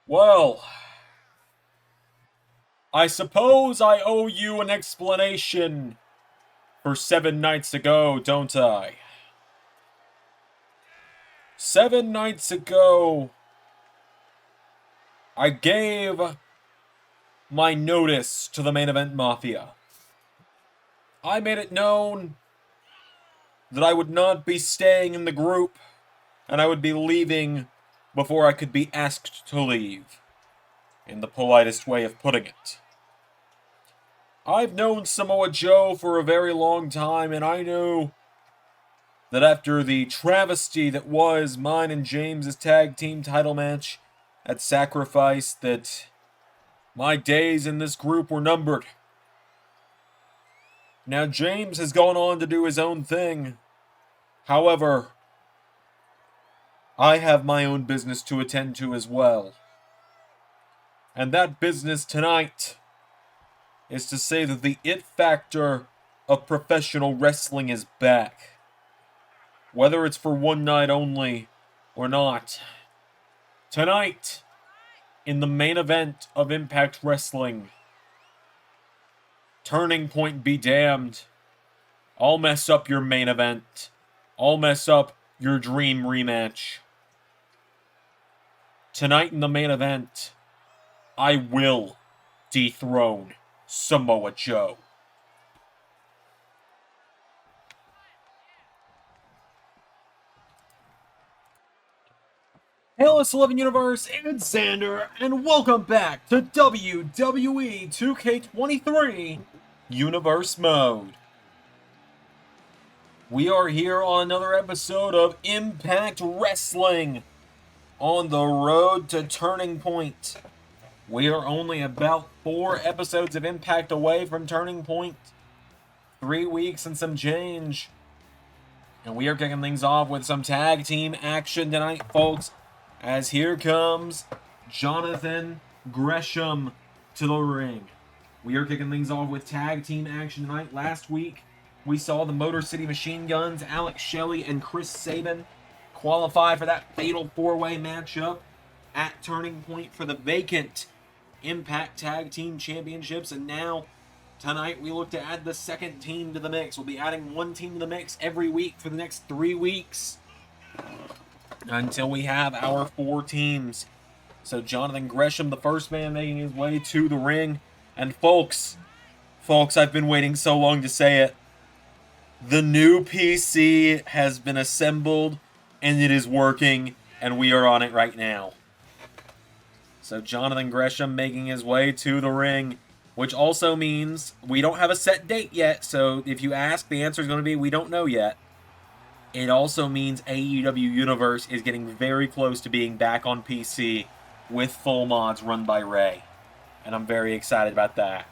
Well, I suppose I owe you an explanation for 7 nights ago, don't I? 7 nights ago, I gave my notice to the main event mafia. I made it known that I would not be staying in the group and I would be leaving before I could be asked to leave, in the politest way of putting it. I've known Samoa Joe for a very long time, and I knew that after the travesty that was mine and James's tag team title match at Sacrifice, that my days in this group were numbered. Now, James has gone on to do his own thing. However, I have my own business to attend to as well. And that business tonight is to say that the it factor of professional wrestling is back. Whether it's for one night only or not. Tonight, in the main event of Impact Wrestling, Turning Point be damned. I'll mess up your main event. I'll mess up your dream rematch. Tonight in the main event, I will dethrone Samoa Joe. Hello, 11 Universe, and Xander, and welcome back to WWE 2K23 Universe Mode. We are here on another episode of Impact Wrestling on the road to Turning Point. We are only about 4 episodes of Impact away from Turning Point. 3 weeks and some change. And we are kicking things off with some tag team action tonight, folks. As here comes Jonathan Gresham to the ring. We are kicking things off with tag team action tonight. Last week, we saw the Motor City Machine Guns, Alex Shelley and Chris Sabin, qualify for that fatal 4-way matchup at Turning Point for the vacant Impact Tag Team Championships. And now, tonight, we look to add the second team to the mix. We'll be adding one team to the mix every week for the next 3 weeks, until we have our 4 teams. So Jonathan Gresham, the first man, making his way to the ring. And folks, I've been waiting so long to say it. The new PC has been assembled, and it is working, and we are on it right now. So Jonathan Gresham making his way to the ring, which also means we don't have a set date yet. So if you ask, the answer is going to be we don't know yet. It also means AEW Universe is getting very close to being back on PC with full mods run by Ray. And I'm very excited about that.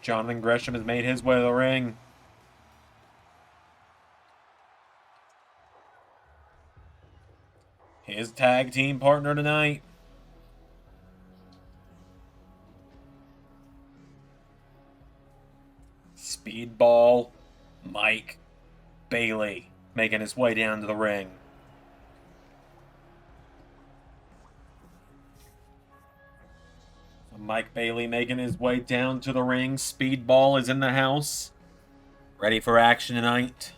Jonathan Gresham has made his way to the ring. His tag team partner tonight, Speedball Mike Bailey, making his way down to the ring. So Mike Bailey making his way down to the ring. Speedball is in the house, ready for action tonight.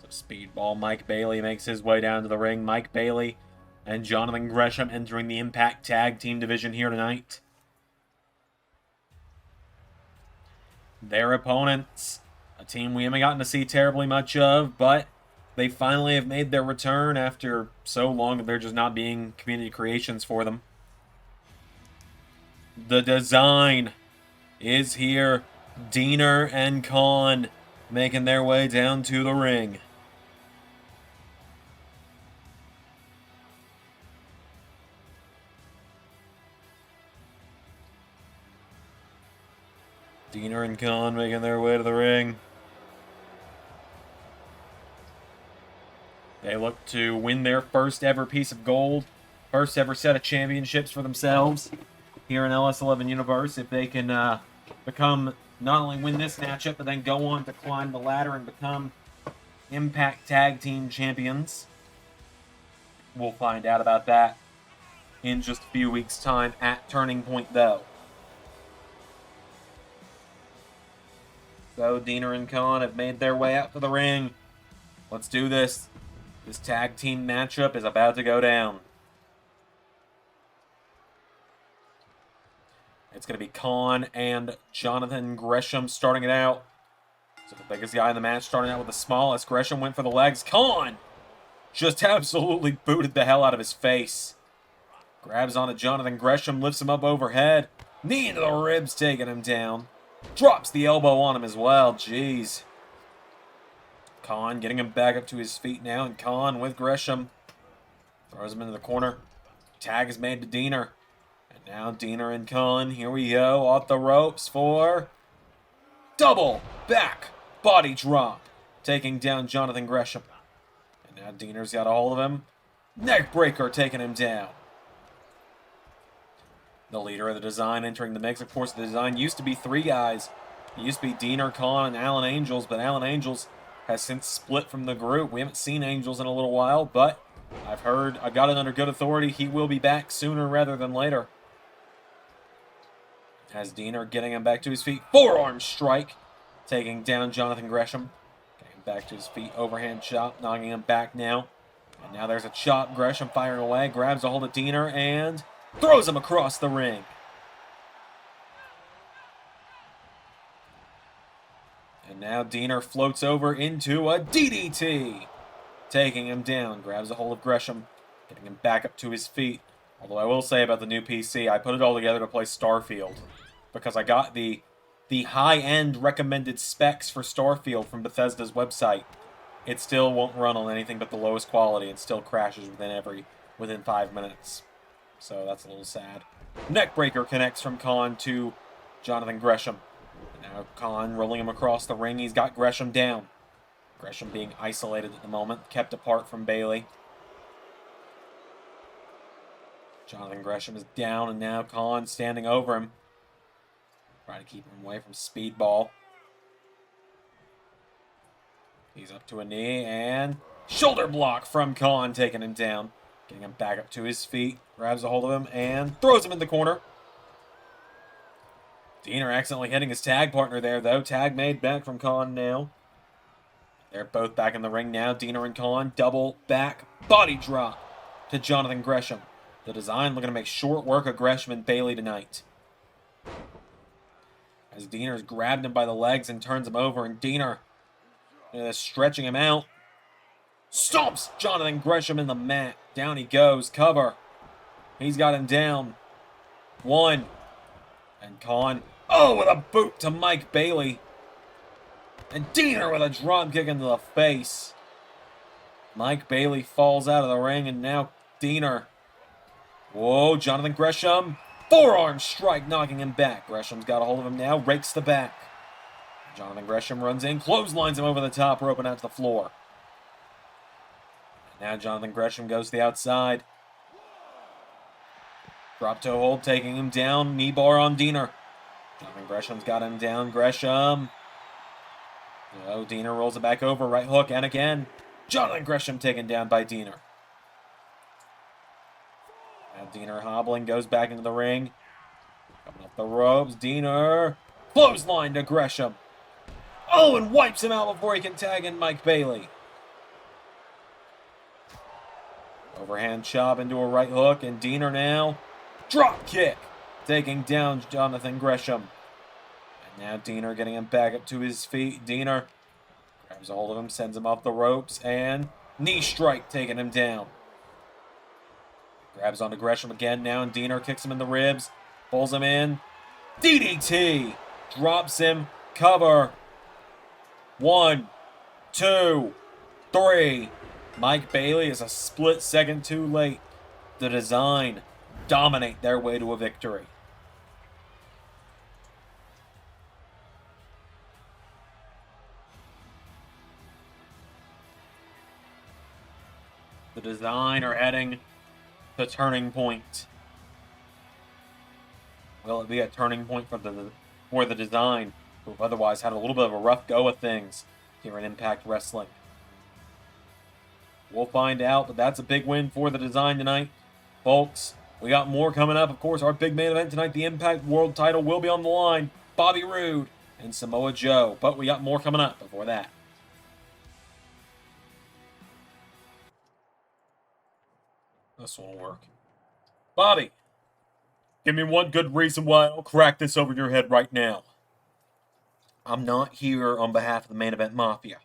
Speedball Mike Bailey makes his way down to the ring. Mike Bailey and Jonathan Gresham entering the Impact Tag Team division here tonight. Their opponents, a team we haven't gotten to see terribly much of, but they finally have made their return after so long of there just not being community creations for them. The design is here. Diener and Khan making their way down to the ring. Diener and Khan making their way to the ring. They look to win their first ever piece of gold, first ever set of championships for themselves here in LS11 Universe. If they can become, not only win this matchup, but then go on to climb the ladder and become Impact Tag Team Champions. We'll find out about that in just a few weeks' time at Turning Point, though. So, Diener and Khan have made their way out to the ring. Let's do this. This tag team matchup is about to go down. It's going to be Khan and Jonathan Gresham starting it out. So the biggest guy in the match starting out with the smallest. Gresham went for the legs. Khan just absolutely booted the hell out of his face. Grabs onto Jonathan Gresham, lifts him up overhead. Knee into the ribs, taking him down. Drops the elbow on him as well. Jeez. Khan getting him back up to his feet now, and Khan with Gresham throws him into the corner. Tag is made to Diener. And now Diener and Khan, here we go, off the ropes for double back body drop, taking down Jonathan Gresham. And now Diener's got a hold of him. Neck breaker taking him down. The leader of the design entering the mix. Of course, the design used to be three guys. It used to be Diener, Khan, and Alan Angels, but Alan Angels has since split from the group. We haven't seen Angels in a little while, but I've got it under good authority. He will be back sooner rather than later. Has Diener getting him back to his feet. Forearm strike, taking down Jonathan Gresham. Getting him back to his feet. Overhand chop, knocking him back now. And now there's a chop. Gresham firing away. Grabs a hold of Diener and throws him across the ring. And now Diener floats over into a DDT. Taking him down. Grabs a hold of Gresham. Getting him back up to his feet. Although I will say about the new PC, I put it all together to play Starfield. Because I got the high-end recommended specs for Starfield from Bethesda's website. It still won't run on anything but the lowest quality. It still crashes within 5 minutes. So that's a little sad. Neckbreaker connects from Khan to Jonathan Gresham. Now Khan rolling him across the ring. He's got Gresham down. Gresham being isolated at the moment, kept apart from Bailey. Jonathan Gresham is down, and now Khan standing over him. Trying to keep him away from Speedball. He's up to a knee, and shoulder block from Khan, taking him down. Getting him back up to his feet. Grabs a hold of him, and throws him in the corner. Diener accidentally hitting his tag partner there, though. Tag made back from Khan now. They're both back in the ring now. Diener and Khan, double back body drop to Jonathan Gresham. The design looking to make short work of Gresham and Bailey tonight. As Diener's grabbed him by the legs and turns him over, and Diener stretching him out. Stomps Jonathan Gresham in the mat. Down he goes. Cover. He's got him down. One. And Khan, with a boot to Mike Bailey. And Diener with a drop kick into the face. Mike Bailey falls out of the ring, and now Diener. Whoa, Jonathan Gresham. Forearm strike, knocking him back. Gresham's got a hold of him now, rakes the back. Jonathan Gresham runs in, clotheslines him over the top rope and out to the floor. And now Jonathan Gresham goes to the outside. Drop toe hold, taking him down. Knee bar on Diener. Jonathan Gresham's got him down. Gresham. Diener rolls it back over. Right hook, and again. Jonathan Gresham taken down by Diener. Now Diener hobbling, goes back into the ring. Coming up the ropes. Diener. Clothesline to Gresham. And wipes him out before he can tag in Mike Bailey. Overhand chop into a right hook, and Diener now. Drop kick, taking down Jonathan Gresham. And now Diener getting him back up to his feet. Diener grabs a hold of him, sends him off the ropes, and knee strike, taking him down. Grabs onto Gresham again now, and Diener kicks him in the ribs, pulls him in. DDT, drops him, cover. 1, 2, 3. Mike Bailey is a split second too late. The design dominate their way to a victory. Design are heading to Turning Point. Will it be a turning point for the Design, who have otherwise had a little bit of a rough go of things here in Impact Wrestling? We'll find out, but that's a big win for the Design tonight. Folks, we got more coming up. Of course, our big main event tonight, the Impact World title, will be on the line. Bobby Roode and Samoa Joe. But we got more coming up before that. This one will work. Bobby, give me one good reason why I'll crack this over your head right now. I'm not here on behalf of the Main Event Mafia.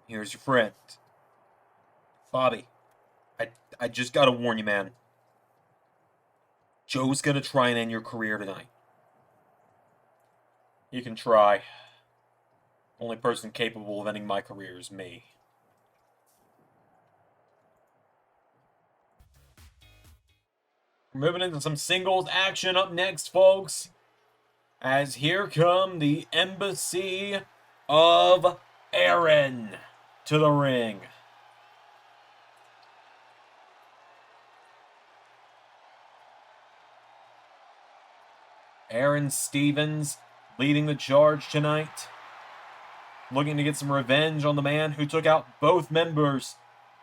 Here's your friend. Bobby, I just gotta warn you, man. Joe's gonna try and end your career tonight. You can try. Only person capable of ending my career is me. We're moving into some singles action up next, folks. As here come the Embassy of Aaron to the ring. Aaron Stevens leading the charge tonight. Looking to get some revenge on the man who took out both members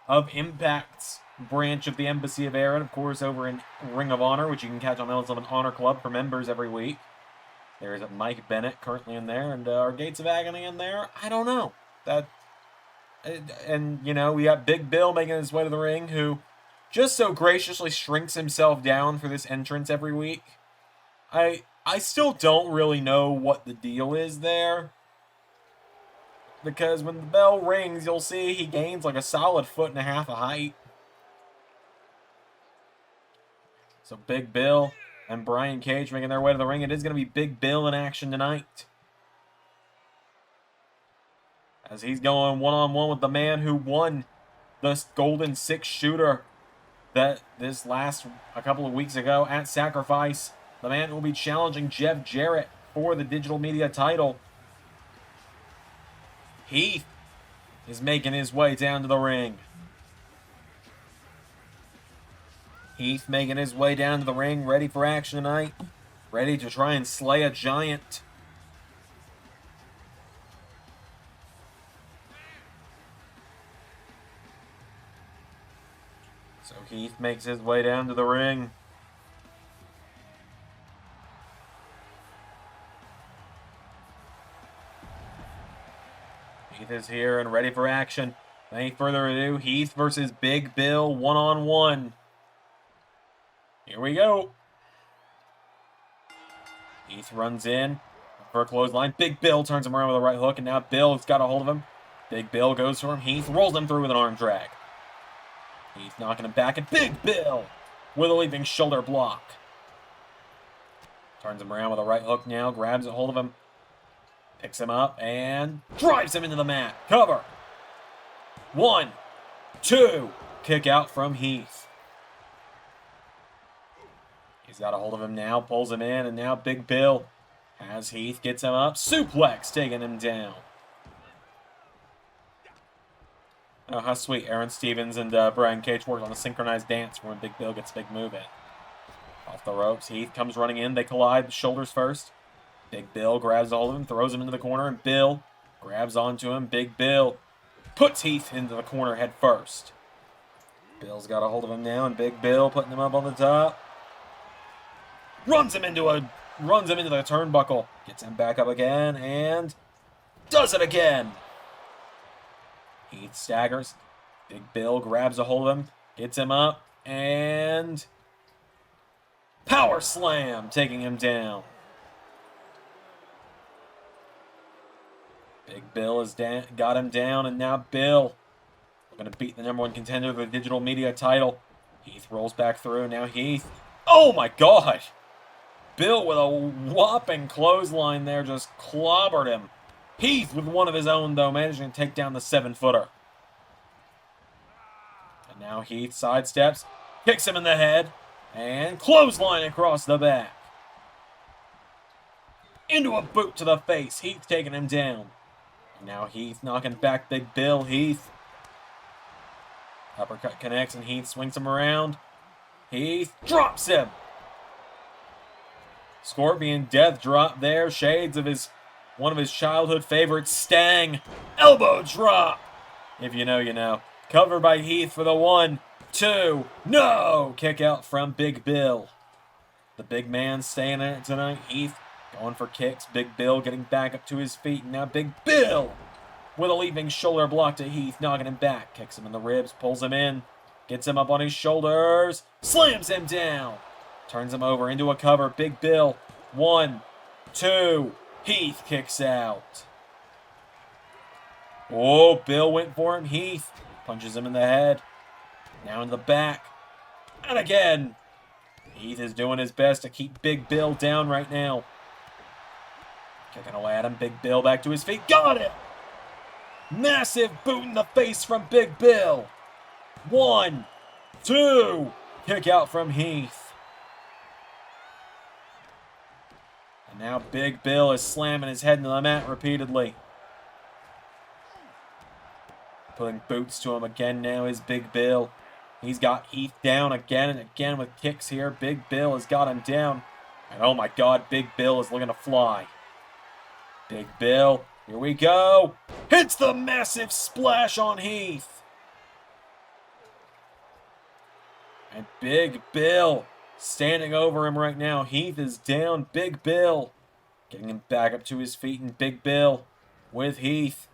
of Impact's branch of the Embassy of Aaron, of course, over in Ring of Honor, which you can catch on L7 Honor Club for members every week. There's Mike Bennett currently in there, and are Gates of Agony in there? I don't know. And, you know, we got Big Bill making his way to the ring, who just so graciously shrinks himself down for this entrance every week. I still don't really know what the deal is there. Because when the bell rings, you'll see he gains like a solid 1.5 feet of height. So Big Bill and Brian Cage making their way to the ring. It is going to be Big Bill in action tonight, as he's going one-on-one with the man who won the Golden Six Shooter that a couple of weeks ago at Sacrifice. The man who will be challenging Jeff Jarrett for the digital media title. Heath is making his way down to the ring. Heath making his way down to the ring, ready for action tonight. Ready to try and slay a giant. So Heath makes his way down to the ring. Heath is here and ready for action. Any further ado, Heath versus Big Bill one-on-one. Here we go. Heath runs in for a clothesline. Big Bill turns him around with a right hook, and now Bill's got a hold of him. Big Bill goes for him. Heath rolls him through with an arm drag. Heath knocking him back, and Big Bill with a leaping shoulder block. Turns him around with a right hook now, grabs a hold of him. Picks him up and drives him into the mat. Cover. 1, 2. Kick out from Heath. He's got a hold of him now, pulls him in, and now Big Bill has Heath, gets him up. Suplex, taking him down. Oh, how sweet. Aaron Stevens and Brian Cage worked on a synchronized dance when Big Bill gets a big move in. Off the ropes, Heath comes running in. They collide, shoulders first. Big Bill grabs a hold of him, throws him into the corner, and Bill grabs onto him. Big Bill puts Heath into the corner head first. Bill's got a hold of him now, and Big Bill putting him up on the top. Runs him into the turnbuckle. Gets him back up again, and does it again. Heath staggers. Big Bill grabs a hold of him, gets him up, and power slam, taking him down. Big Bill has got him down, and now Bill going to beat the #1 contender for the digital media title. Heath rolls back through. Now Heath. Oh my God! Bill with a whopping clothesline there just clobbered him. Heath with one of his own, though, managing to take down the 7-footer. And now Heath sidesteps, kicks him in the head, and clothesline across the back. Into a boot to the face. Heath taking him down. Now Heath knocking back Big Bill. Heath Uppercut connects and Heath swings him around. Heath drops him. Scorpion death drop there. Shades of one of his childhood favorites, Stang. Elbow drop. If you know, you know. Covered by Heath for the 1, 2, no! Kick out from Big Bill. The big man staying in it tonight. Heath going for kicks. Big Bill getting back up to his feet. And now Big Bill with a leaping shoulder block to Heath, knocking him back. Kicks him in the ribs, pulls him in. Gets him up on his shoulders. Slams him down. Turns him over into a cover. Big Bill. 1, 2. Heath kicks out. Oh, Bill went for him. Heath punches him in the head. Now in the back. And again. Heath is doing his best to keep Big Bill down right now. Kicking away at him. Big Bill back to his feet. Got it! Massive boot in the face from Big Bill. 1, 2. Kick out from Heath. And now Big Bill is slamming his head into the mat repeatedly. Putting boots to him again now is Big Bill. He's got Heath down again and again with kicks here. Big Bill has got him down. And oh my God, Big Bill is looking to fly. Big Bill, here we go. Hits the massive splash on Heath. And Big Bill standing over him right now. Heath is down. Big Bill getting him back up to his feet. And Big Bill with Heath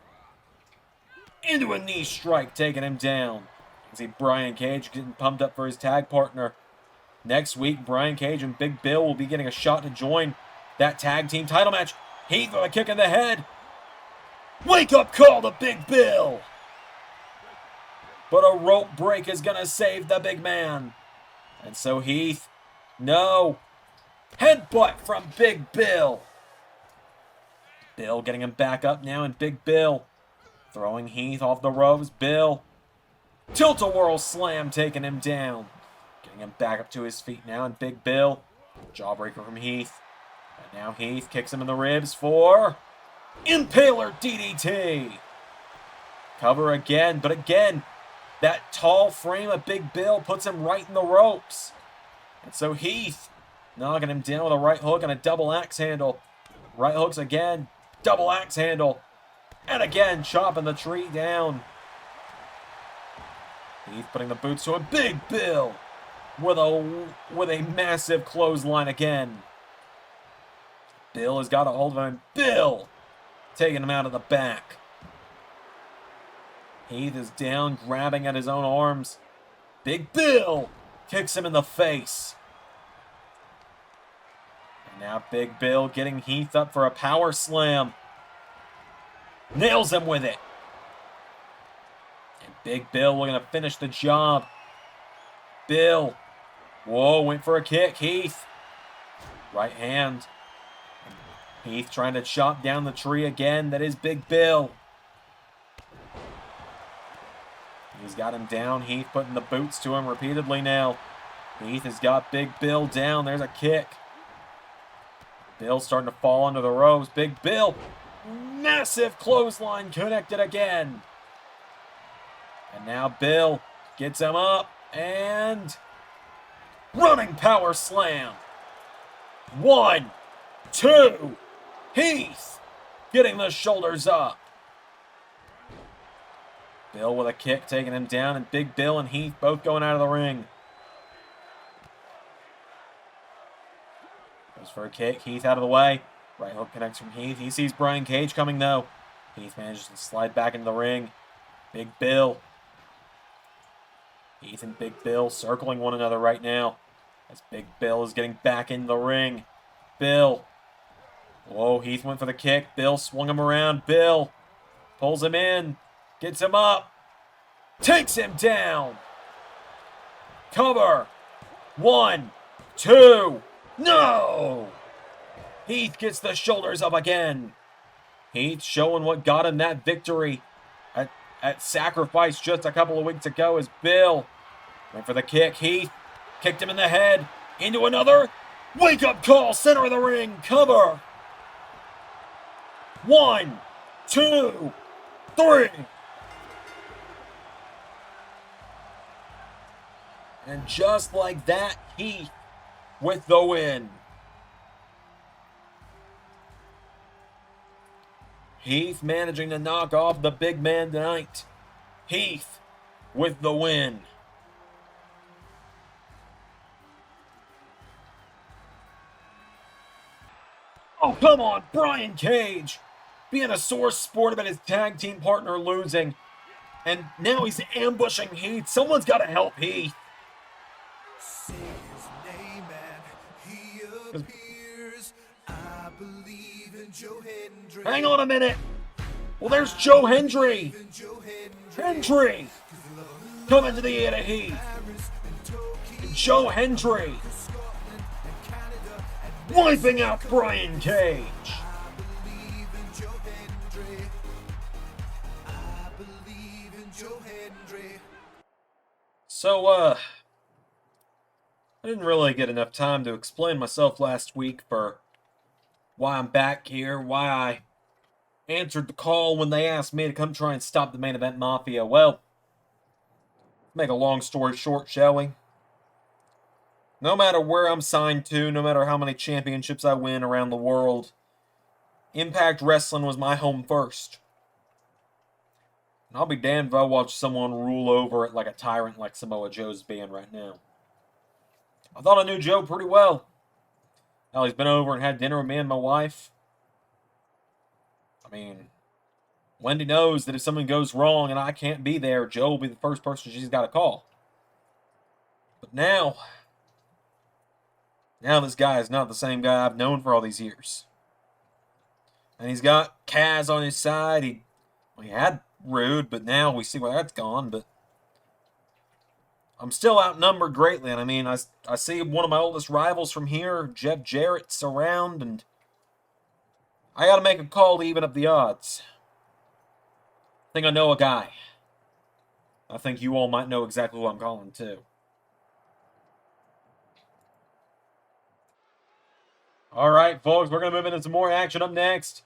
into a knee strike, taking him down. You can see Brian Cage getting pumped up for his tag partner. Next week, Brian Cage and Big Bill will be getting a shot to join that tag team title match. Heath with a kick in the head. Wake up call to Big Bill. But a rope break is going to save the big man. And so Heath, no. Headbutt from Big Bill. Bill getting him back up now, and Big Bill throwing Heath off the ropes. Bill, tilt-a-whirl slam, taking him down. Getting him back up to his feet now, and Big Bill, jawbreaker from Heath. And now Heath kicks him in the ribs for Impaler DDT. Cover again, but again, that tall frame of Big Bill puts him right in the ropes. And so Heath knocking him down with a right hook and a double axe handle. Right hooks again, double axe handle. And again, chopping the tree down. Heath putting the boots to him. Big Bill with a massive clothesline again. Bill has got a hold of him. Bill taking him out of the back. Heath is down, grabbing at his own arms. Big Bill kicks him in the face. And now Big Bill getting Heath up for a power slam. Nails him with it. And Big Bill looking to finish the job. Bill. Whoa, went for a kick. Heath. Right hand. Heath trying to chop down the tree again. That is Big Bill. He's got him down. Heath putting the boots to him repeatedly now. Heath has got Big Bill down. There's a kick. Bill starting to fall under the ropes. Big Bill. Massive clothesline connected again. And now Bill gets him up. And running power slam. 1, 2. Heath getting the shoulders up. Bill with a kick taking him down, and Big Bill and Heath both going out of the ring. Goes for a kick. Heath out of the way. Right hook connects from Heath. He sees Brian Cage coming, though. Heath manages to slide back into the ring. Big Bill. Heath and Big Bill circling one another right now as Big Bill is getting back in the ring. Bill. Whoa, Heath went for the kick. Bill swung him around. Bill pulls him in. Gets him up. Takes him down. Cover. 1, 2. No! Heath gets the shoulders up again. Heath showing what got him that victory at Sacrifice just a couple of weeks ago as Bill went for the kick. Heath kicked him in the head. Into another. Wake up call. Center of the ring. Cover. 1, 2, 3. And just like that, Heath with the win. Heath managing to knock off the big man tonight. Heath with the win. Oh, come on, Brian Cage being a sore sport about his tag team partner losing. And now he's ambushing Heath. Someone's got to help Heath. Say his name and he appears. I believe in Joe Hendry. Hang on a minute. Well, there's Joe Hendry. Hendry coming to the aid of Heath. Joe Hendry wiping out Brian Cage. So, I didn't really get enough time to explain myself last week for why I'm back here, why I answered the call when they asked me to come try and stop the Main Event Mafia. Well, make a long story short, shall we? No matter where I'm signed to, no matter how many championships I win around the world, Impact Wrestling was my home first. And I'll be damned if I watch someone rule over it like a tyrant like Samoa Joe's being right now. I thought I knew Joe pretty well. Now he's been over and had dinner with me and my wife. I mean, Wendy knows that if something goes wrong and I can't be there, Joe will be the first person she's got to call. But now this guy is not the same guy I've known for all these years. And he's got Kaz on his side. He had Roode, but now we see where that's gone. But I'm still outnumbered greatly. And I mean, I see one of my oldest rivals from here, Jeff Jarrett's around, and I got to make a call to even up the odds. I think I know a guy. I think you all might know exactly who I'm calling, too. All right, folks, we're going to move into some more action up next.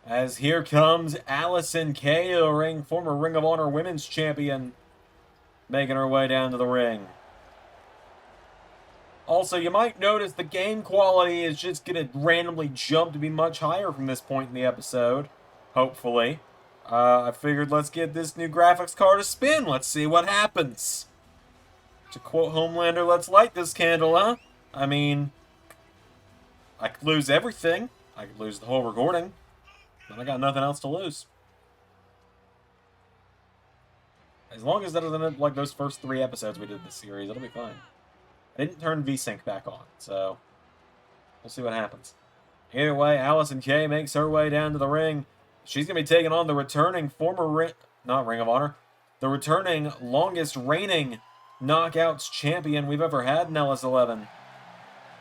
As here comes Allison Kay, the former Ring of Honor Women's Champion, making her way down to the ring. Also, you might notice the game quality is just going to randomly jump to be much higher from this point in the episode. Hopefully. I figured let's get this new graphics card a spin. Let's see what happens. To quote Homelander, let's light this candle, huh? I mean, I could lose everything. I could lose the whole recording. But I got nothing else to lose. As long as that doesn't end like those first 3 episodes we did this series, it'll be fine. I didn't turn VSync back on, so we'll see what happens. Either way, Allison Kay makes her way down to the ring. She's going to be taking on the returning not Ring of Honor, the returning longest reigning Knockouts champion we've ever had in LS11.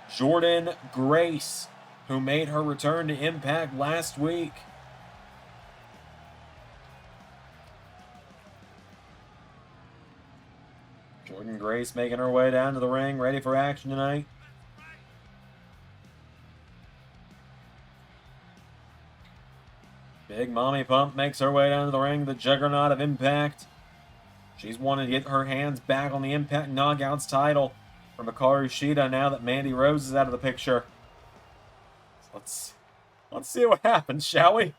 Jordynne Grace, who made her return to Impact last week. Jordynne Grace making her way down to the ring, ready for action tonight. Big Mommy Pump makes her way down to the ring, the juggernaut of Impact. She's wanted to get her hands back on the Impact Knockouts title from Hikaru Shida now that Mandy Rose is out of the picture. So let's see what happens, shall we?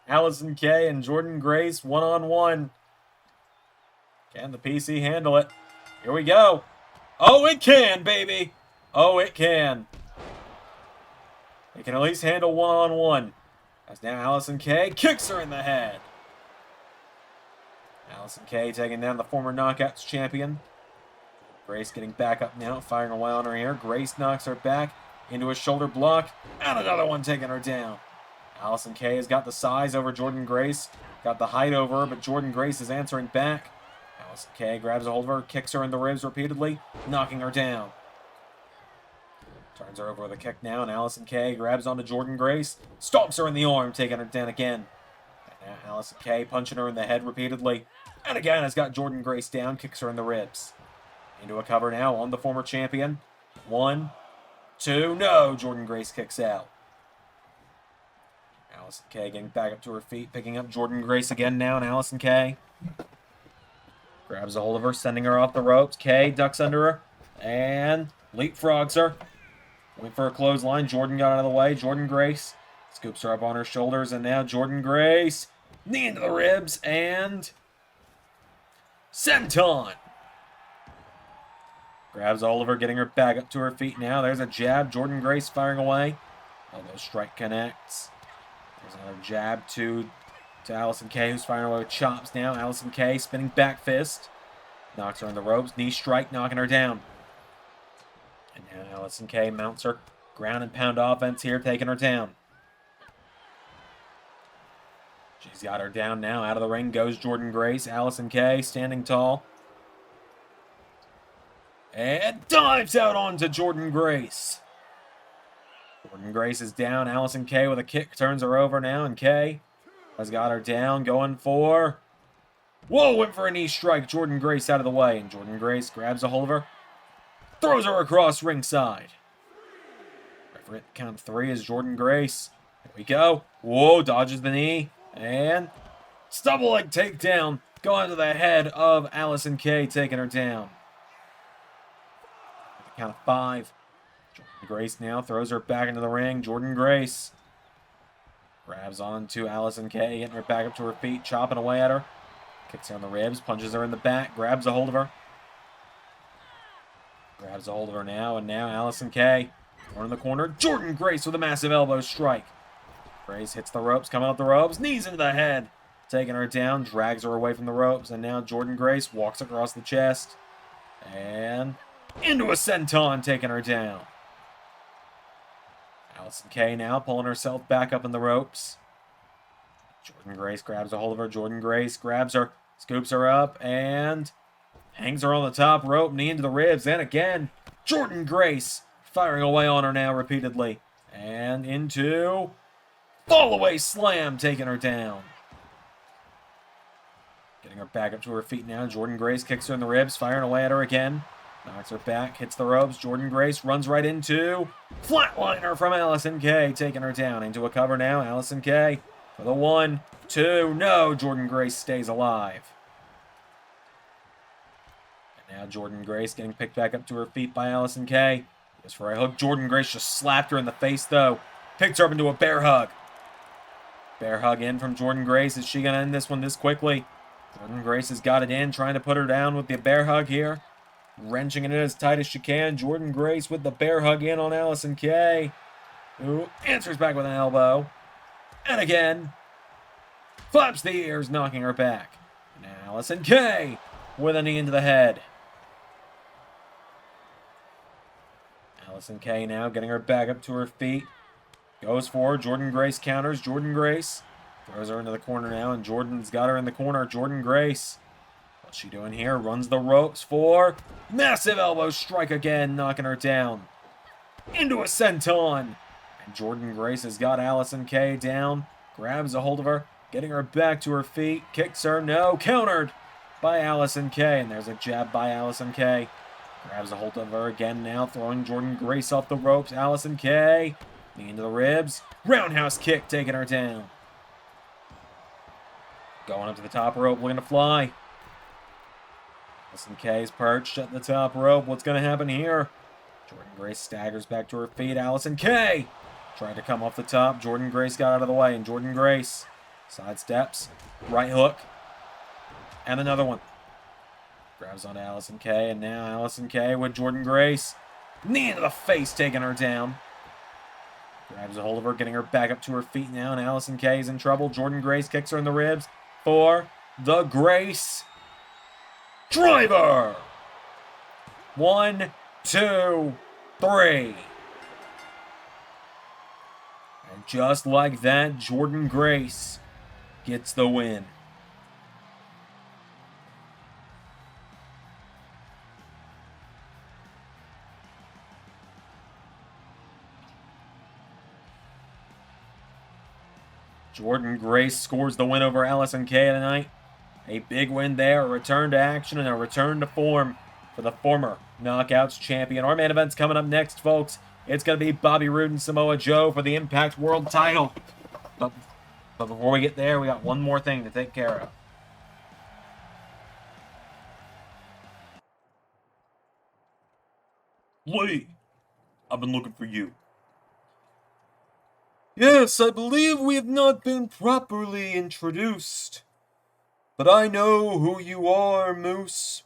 Allison Kay and Jordynne Grace one-on-one. Can the PC handle it? Here we go. Oh, it can, baby. Oh, it can. It can at least handle one-on-one. As now Allison Kay kicks her in the head. Allison Kay taking down the former Knockouts champion. Grace getting back up now, firing away on her here. Grace knocks her back into a shoulder block. And another one taking her down. Allison Kay has got the size over Jordynne Grace. Got the height over her, but Jordynne Grace is answering back. Allison Kay grabs a hold of her, kicks her in the ribs repeatedly, knocking her down. Turns her over with a kick now, and Allison Kay grabs onto Jordynne Grace, stomps her in the arm, taking her down again. And now Allison Kay punching her in the head repeatedly, and again has got Jordynne Grace down, kicks her in the ribs. Into a cover now on the former champion. 1, 2, no! Jordynne Grace kicks out. Allison Kay getting back up to her feet, picking up Jordynne Grace again now, and Allison Kay. Grabs a hold of her, sending her off the ropes. Kay ducks under her and leapfrogs her. Went for a clothesline. Jordynne got out of the way. Jordynne Grace scoops her up on her shoulders, and now Jordynne Grace, knee into the ribs, and senton. Grabs Oliver, getting her back up to her feet now. There's a jab. Jordynne Grace firing away. Elbow strike connects. There's another jab to Allison Kay, who's firing away with chops now. Allison Kay spinning back fist. Knocks her on the ropes. Knee strike, knocking her down. And now Allison Kay mounts her ground and pound offense here, taking her down. She's got her down now. Out of the ring goes Jordynne Grace. Allison Kay standing tall. And dives out onto Jordynne Grace. Jordynne Grace is down. Allison Kay with a kick turns her over now. And Kay has got her down. Going for... Whoa, went for a knee strike. Jordynne Grace out of the way. And Jordynne Grace grabs a hold of her. Throws her across ringside. Referee at the count of 3 is Jordynne Grace. Here we go. Whoa, dodges the knee. And stumble leg takedown. Going to the head of Allison Kay, taking her down. At the count of 5. Jordynne Grace now throws her back into the ring. Jordynne Grace grabs onto Allison Kay, getting her back up to her feet, chopping away at her. Kicks her on the ribs, punches her in the back, grabs a hold of her. Grabs a hold of her now, and now Allison Kay. One in the corner. Jordynne Grace with a massive elbow strike. Grace hits the ropes, coming up the ropes, knees into the head. Taking her down, drags her away from the ropes, and now Jordynne Grace walks across the chest. And into a senton, taking her down. Allison Kay now pulling herself back up in the ropes. Jordynne Grace grabs a hold of her. Jordynne Grace grabs her, scoops her up, and hangs her on the top rope, knee into the ribs, and again, Jordynne Grace firing away on her now repeatedly. And into fall-away slam, taking her down. Getting her back up to her feet now. Jordynne Grace kicks her in the ribs, firing away at her again. Knocks her back, hits the ropes. Jordynne Grace runs right into flatliner from Allison Kay, taking her down. Into a cover now. Allison Kay for the 1, 2. No, Jordynne Grace stays alive. And now Jordynne Grace getting picked back up to her feet by Allison Kay. Goes for a hook. Jordynne Grace just slapped her in the face, though. Picks her up into a bear hug. Bear hug in from Jordynne Grace. Is she going to end this one this quickly? Jordynne Grace has got it in, trying to put her down with the bear hug here. Wrenching it in as tight as she can. Jordynne Grace with the bear hug in on Allison Kay, who answers back with an elbow. And again, flaps the ears, knocking her back. And Allison Kay with a knee into the head. Allison Kay now getting her back up to her feet. Goes for Jordynne Grace counters. Jordynne Grace throws her into the corner now, and Jordynne's got her in the corner. Jordynne Grace, what's she doing here? Runs the ropes for massive elbow strike again, knocking her down. Into a senton. And Jordynne Grace has got Allison Kay down. Grabs a hold of her, getting her back to her feet. Kicks her, no, countered by Allison Kay. And there's a jab by Allison Kay. Grabs a hold of her again now, throwing Jordynne Grace off the ropes. Allison Kay, knee into the ribs. Roundhouse kick, taking her down. Going up to the top rope, looking to fly. Allison Kay's perched at the top rope. What's going to happen here? Jordynne Grace staggers back to her feet. Allison Kay tried to come off the top. Jordynne Grace got out of the way, and Jordynne Grace sidesteps. Right hook. And another one. Grabs onto Allison Kay, and now Allison Kay with Jordynne Grace. Knee into the face, taking her down. Grabs a hold of her, getting her back up to her feet now, and Allison Kay is in trouble. Jordynne Grace kicks her in the ribs for the Grace Driver. 1, 2, 3. And just like that, Jordynne Grace gets the win. Jordynne Grace scores the win over Allison Kay tonight. A big win there, a return to action, and a return to form for the former Knockouts champion. Our main event's coming up next, folks. It's going to be Bobby Roode and Samoa Joe for the Impact World title. But before we get there, we got one more thing to take care of. Lee, I've been looking for you. Yes, I believe we have not been properly introduced. But I know who you are, Moose.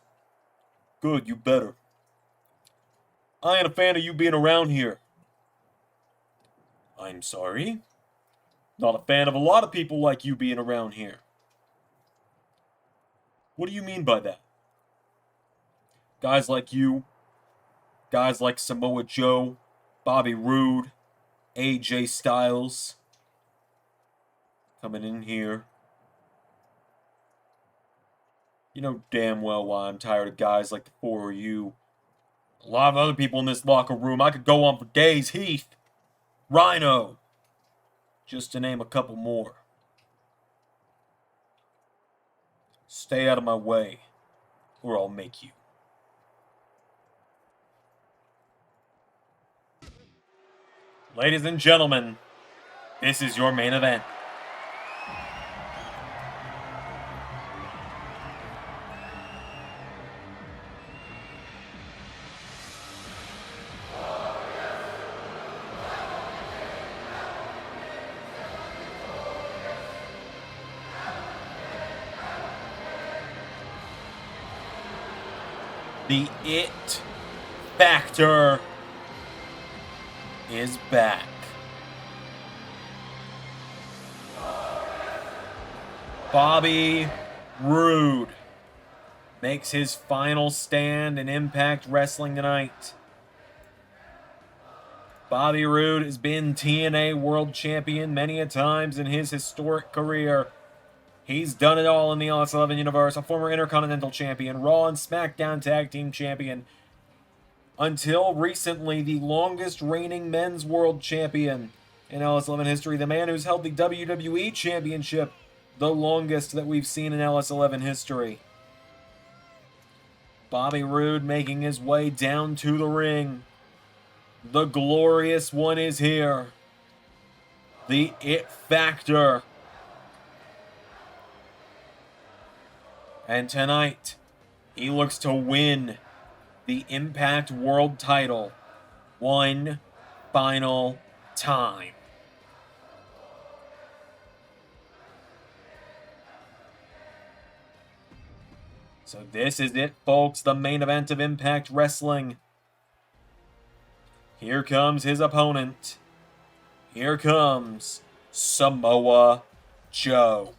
Good, you better. I ain't a fan of you being around here. I'm sorry? Not a fan of a lot of people like you being around here. What do you mean by that? Guys like you, guys like Samoa Joe, Bobby Roode, AJ Styles, coming in here. You know damn well why I'm tired of guys like the four of you. A lot of other people in this locker room. I could go on for days. Heath, Rhino, just to name a couple more. Stay out of my way, or I'll make you. Ladies and gentlemen, this is your main event. The It Factor is back. Bobby Roode makes his final stand in Impact Wrestling tonight. Bobby Roode has been TNA World Champion many a times in his historic career. He's done it all in the LS11 universe, a former Intercontinental Champion, Raw and SmackDown Tag Team Champion, until recently the longest reigning Men's World Champion in LS11 history, the man who's held the WWE Championship the longest that we've seen in LS11 history. Bobby Roode making his way down to the ring. The glorious one is here. The It Factor. And tonight, he looks to win the Impact World title one final time. So this is it, folks, the main event of Impact Wrestling. Here comes his opponent. Here comes Samoa Joe.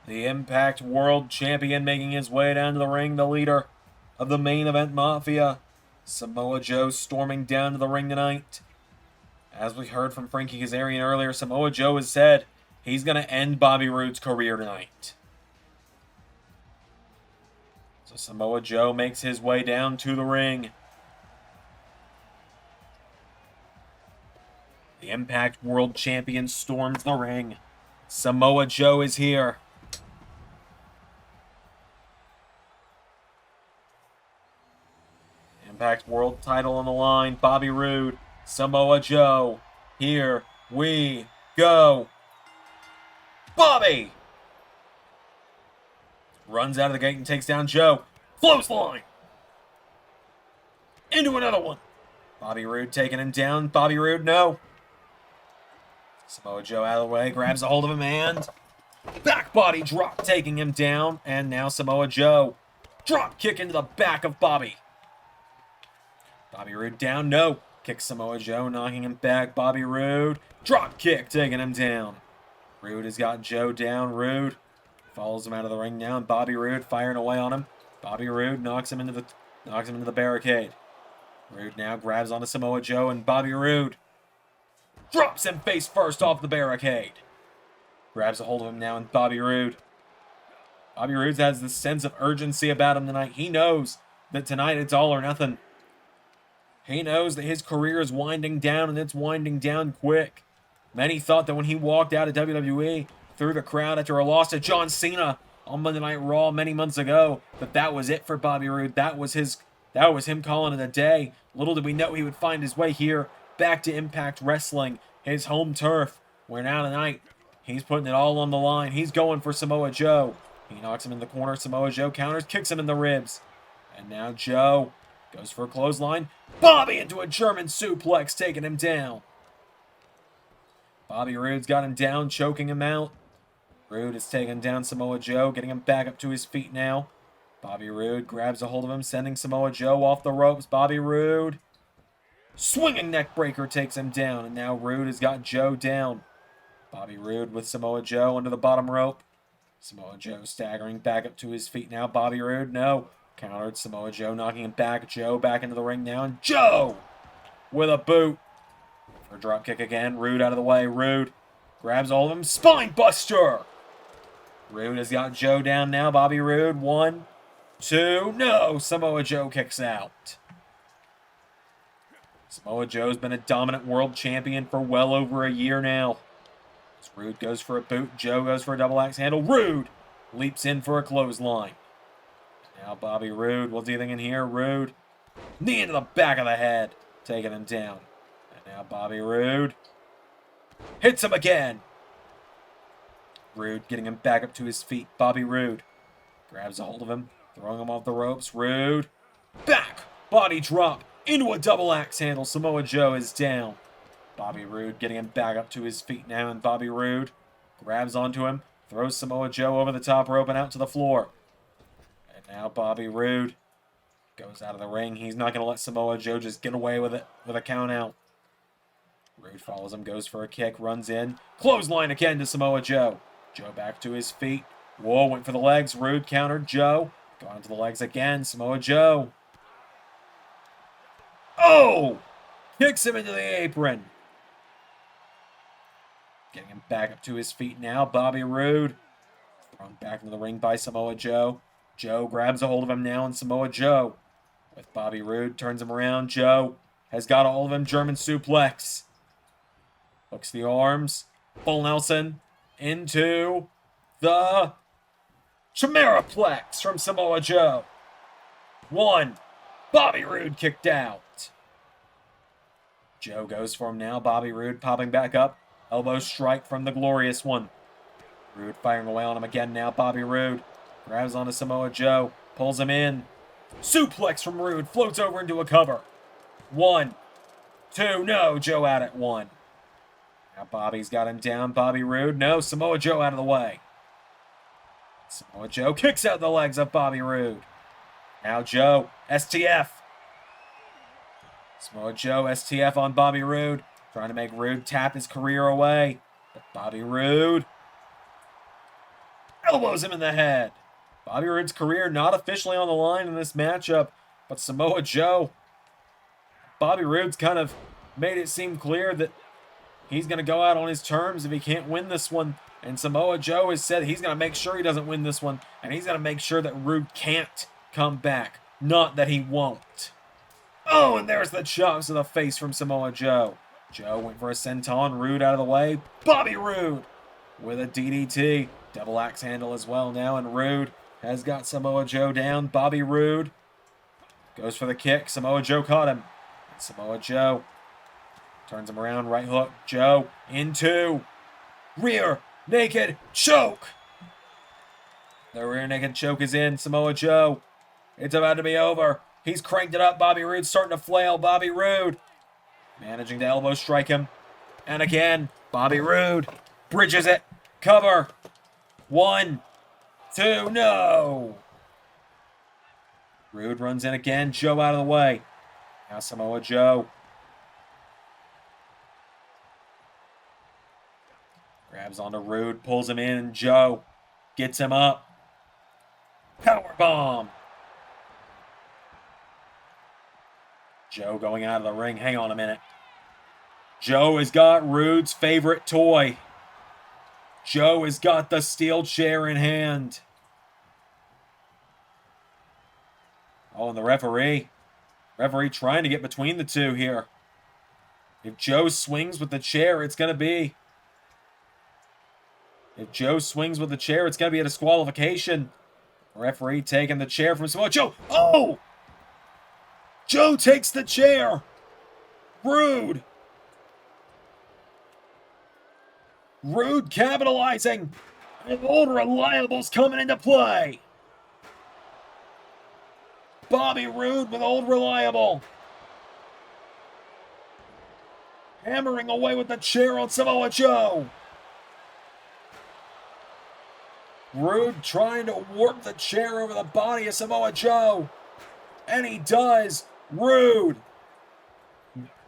The Impact World Champion making his way down to the ring, the leader of the main event Mafia. Samoa Joe storming down to the ring tonight. As we heard from Frankie Kazarian earlier, Samoa Joe has said he's going to end Bobby Roode's career tonight. So Samoa Joe makes his way down to the ring. The Impact World Champion storms the ring. Samoa Joe is here. Impact World title on the line. Bobby Roode, Samoa Joe. Here we go. Bobby! Runs out of the gate and takes down Joe. Clothesline! Into another one. Bobby Roode taking him down. Bobby Roode, no. Samoa Joe out of the way, grabs a hold of him, and back body drop, taking him down. And now Samoa Joe. Drop kick into the back of Bobby. Bobby Roode down, no. Kicks Samoa Joe, knocking him back. Bobby Roode, drop kick, taking him down. Roode has got Joe down. Roode follows him out of the ring now, and Bobby Roode firing away on him. Bobby Roode knocks him into the barricade. Roode now grabs onto Samoa Joe, and Bobby Roode drops him face first off the barricade. Grabs a hold of him now, and Bobby Roode. Bobby Roode has this sense of urgency about him tonight. He knows that tonight it's all or nothing. He knows that his career is winding down, and it's winding down quick. Many thought that when he walked out of WWE through the crowd after a loss to John Cena on Monday Night Raw many months ago, that was it for Bobby Roode. That was him calling it a day. Little did we know he would find his way here back to Impact Wrestling, his home turf, where now tonight He's putting it all on the line. He's going for Samoa Joe. He knocks him in the corner. Samoa Joe counters, kicks him in the ribs. And now Joe goes for a clothesline. Bobby into a German suplex, taking him down. Bobby Roode's got him down, choking him out. Roode is taking down Samoa Joe, getting him back up to his feet now. Bobby Roode grabs a hold of him, sending Samoa Joe off the ropes. Bobby Roode, swinging neck breaker, takes him down. And now Roode has got Joe down. Bobby Roode with Samoa Joe under the bottom rope. Samoa Joe staggering back up to his feet now. Bobby Roode, no. Countered. Samoa Joe knocking him back. Joe back into the ring now. And Joe with a boot. For a drop kick again. Roode out of the way. Roode grabs all of them. Spine buster. Roode has got Joe down now. Bobby Roode. 1, 2. No. Samoa Joe kicks out. Samoa Joe's been a dominant world champion for well over a year now. As Roode goes for a boot. Joe goes for a double axe handle. Roode leaps in for a clothesline. Now Bobby Roode, what's he thinking here? Roode, knee into the back of the head, taking him down. And now Bobby Roode hits him again. Roode getting him back up to his feet. Bobby Roode grabs a hold of him, throwing him off the ropes. Roode, back, body drop, into a double axe handle. Samoa Joe is down. Bobby Roode getting him back up to his feet now, and Bobby Roode grabs onto him, throws Samoa Joe over the top rope and out to the floor. Now Bobby Roode goes out of the ring. He's not going to let Samoa Joe just get away with it with a count out. Roode follows him, goes for a kick, runs in. Clothesline again to Samoa Joe. Joe back to his feet. Whoa, went for the legs. Roode countered Joe. Going to the legs again. Samoa Joe. Oh! Kicks him into the apron. Getting him back up to his feet now. Bobby Roode. Thrown back into the ring by Samoa Joe. Joe grabs a hold of him now, and Samoa Joe, with Bobby Roode, turns him around. Joe has got a hold of him. German suplex. Hooks the arms. Full Nelson into the Chimeraplex from Samoa Joe. 1. Bobby Roode kicked out. Joe goes for him now. Bobby Roode popping back up. Elbow strike from the Glorious One. Roode firing away on him again now. Bobby Roode grabs onto Samoa Joe, pulls him in. Suplex from Roode, floats over into a cover. 1, 2, no, Joe out at 1. Now Bobby's got him down. Bobby Roode, no, Samoa Joe out of the way. Samoa Joe kicks out the legs of Bobby Roode. Now Joe, STF. Samoa Joe, STF on Bobby Roode, trying to make Roode tap his career away. But Bobby Roode elbows him in the head. Bobby Roode's career not officially on the line in this matchup, but Samoa Joe, Bobby Roode's kind of made it seem clear that he's going to go out on his terms if he can't win this one. And Samoa Joe has said he's going to make sure he doesn't win this one, and he's going to make sure that Roode can't come back, not that he won't. Oh, and there's the chops to the face from Samoa Joe. Joe went for a senton. Roode out of the way. Bobby Roode with a DDT. Double axe handle as well now, and Roode has got Samoa Joe down. Bobby Roode goes for the kick. Samoa Joe caught him. And Samoa Joe turns him around. Right hook. Joe into rear naked choke. The rear naked choke is in. Samoa Joe. It's about to be over. He's cranked it up. Bobby Roode's starting to flail. Bobby Roode managing to elbow strike him. And again, Bobby Roode bridges it. Cover. 1, 2, no! Roode runs in again. Joe out of the way. Now Samoa Joe grabs onto Roode, pulls him in, and Joe gets him up. Powerbomb. Joe going out of the ring. Hang on a minute. Joe has got Roode's favorite toy. Joe has got the steel chair in hand. Oh, and the referee. Referee trying to get between the two here. If Joe swings with the chair, it's going to be... If Joe swings with the chair, it's going to be a disqualification. Referee taking the chair from Samoa Joe. Oh! Joe takes the chair. Roode. Roode capitalizing. And Old Reliable's coming into play. Bobby Roode with Old Reliable. Hammering away with the chair on Samoa Joe. Roode trying to warp the chair over the body of Samoa Joe. And he does. Roode.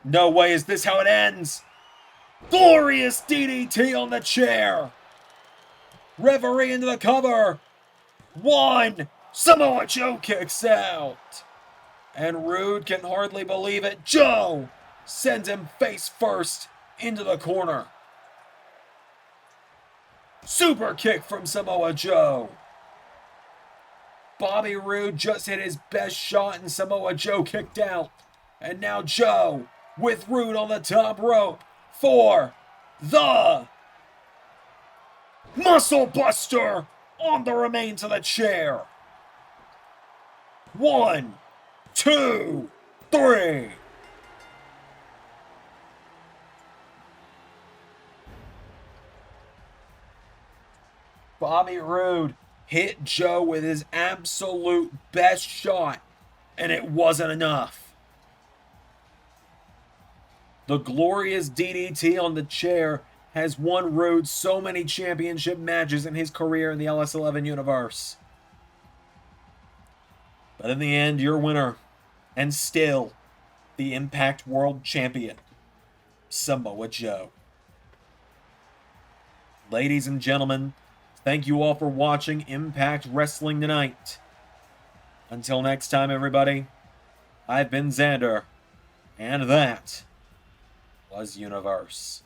No way is this how it ends. Glorious DDT on the chair. Referee into the cover. 1. Samoa Joe kicks out. And Roode can hardly believe it. Joe sends him face first into the corner. Super kick from Samoa Joe. Bobby Roode just hit his best shot and Samoa Joe kicked out. And now Joe with Roode on the top rope for the Muscle Buster on the remains of the chair. 1, 2, 3. Bobby Roode hit Joe with his absolute best shot, and it wasn't enough. The glorious DDT on the chair has won Roode so many championship matches in his career in the LS11 universe. But in the end, your winner, and still the Impact World Champion, Samoa Joe. Ladies and gentlemen, thank you all for watching Impact Wrestling tonight. Until next time, everybody, I've been Xander, and that was Universe.